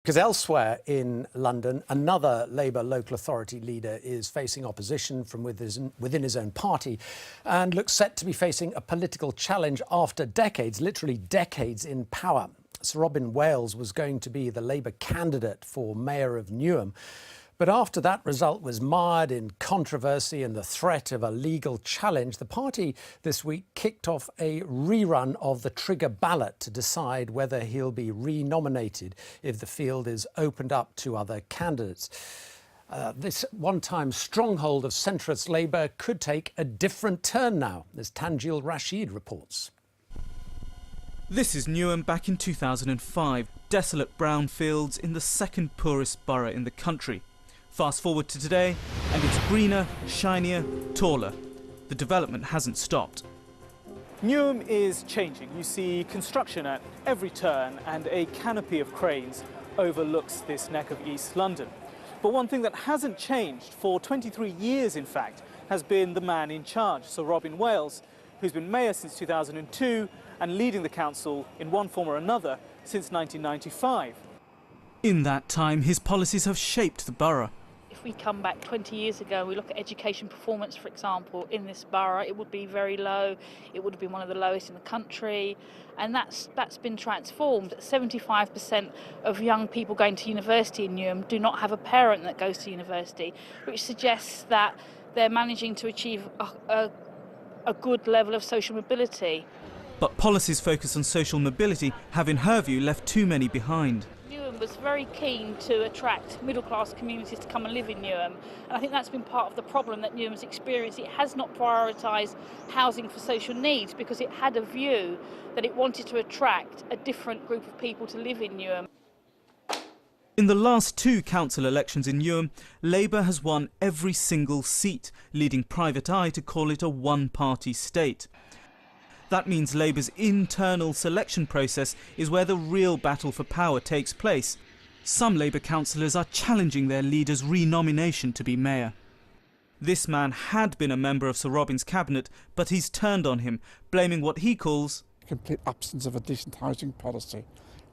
Because elsewhere in London, another Labour local authority leader is facing opposition from within his own party and looks set to be facing a political challenge after decades, literally decades, in power. Sir Robin Wales was going to be the Labour candidate for Mayor of Newham. But after that result was mired in controversy and the threat of a legal challenge, the party this week kicked off a rerun of the trigger ballot to decide whether he'll be re-nominated if the field is opened up to other candidates. This one-time stronghold of centrist Labour could take a different turn now, as Tanjil Rashid reports. This is Newham back in 2005. Desolate brown fields in the second poorest borough in the country. Fast forward to today, and it's greener, shinier, taller. The development hasn't stopped. Newham is changing. You see construction at every turn, and a canopy of cranes overlooks this neck of East London. But one thing that hasn't changed for 23 years, in fact, has been the man in charge, Sir Robin Wales, who's been mayor since 2002 and leading the council in one form or another since 1995. In that time, his policies have shaped the borough. If we come back 20 years ago, we look at education performance, for example, in this borough, it would be very low. It would have been one of the lowest in the country. And that's been transformed. 75% of young people going to university in Newham do not have a parent that goes to university, which suggests that they're managing to achieve a good level of social mobility. But policies focused on social mobility have, in her view, left too many behind. Newham was very keen to attract middle-class communities to come and live in Newham, and I think that's been part of the problem that Newham's experienced. It has not prioritised housing for social needs because it had a view that it wanted to attract a different group of people to live in Newham. In the last two council elections in Newham, Labour has won every single seat, leading Private Eye to call it a one-party state. That means Labour's internal selection process is where the real battle for power takes place. Some Labour councillors are challenging their leader's re-nomination to be mayor. This man had been a member of Sir Robin's cabinet, but he's turned on him, blaming what he calls complete absence of a decent housing policy.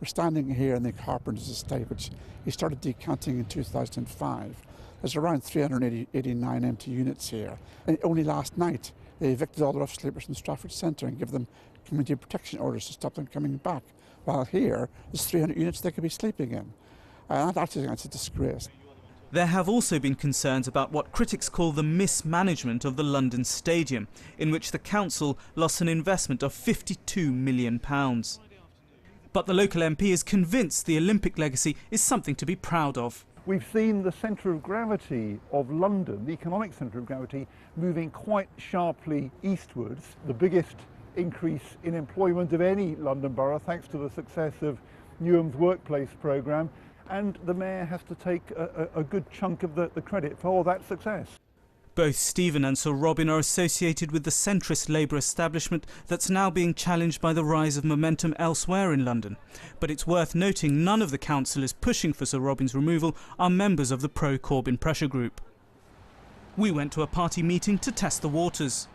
We're standing here in the Carpenter's estate, which he started decanting in 2005. There's around 389 empty units here. And only last night, they evicted all the rough sleepers from Stratford Centre and give them community protection orders to stop them coming back. While here, there's 300 units they could be sleeping in. That's a disgrace. There have also been concerns about what critics call the mismanagement of the London Stadium, in which the council lost an investment of £52 million. But the local MP is convinced the Olympic legacy is something to be proud of. We've seen the centre of gravity of London, the economic centre of gravity, moving quite sharply eastwards. The biggest increase in employment of any London borough, thanks to the success of Newham's workplace programme, and the mayor has to take a good chunk of the credit for all that success. Both Stephen and Sir Robin are associated with the centrist Labour establishment that's now being challenged by the rise of momentum elsewhere in London. But it's worth noting none of the councillors pushing for Sir Robin's removal are members of the pro-Corbyn pressure group. We went to a party meeting to test the waters.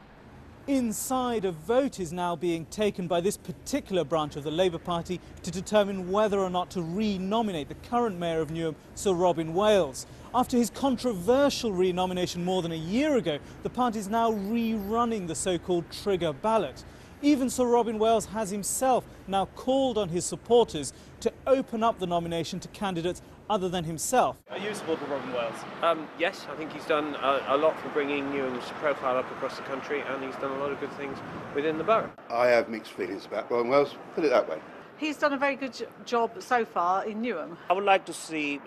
Inside, a vote is now being taken by this particular branch of the Labour Party to determine whether or not to re-nominate the current mayor of Newham, Sir Robin Wales. After his controversial re-nomination more than a year ago, the party is now rerunning the so-called trigger ballot. Even Sir Robin Wales has himself now called on his supporters to open up the nomination to candidates other than himself. Are you a supporter of Robin Wales? Yes, I think he's done a lot for bringing Newham's profile up across the country, and he's done a lot of good things within the borough. I have mixed feelings about Robin Wales, put it that way. He's done a very good job so far in Newham. I would like to see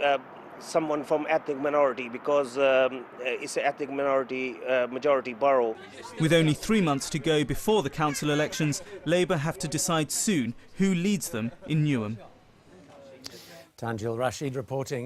someone from ethnic minority, because it's an ethnic minority majority borough. With only 3 months to go before the council elections, Labour have to decide soon who leads them in Newham. Tanjil Rashid reporting.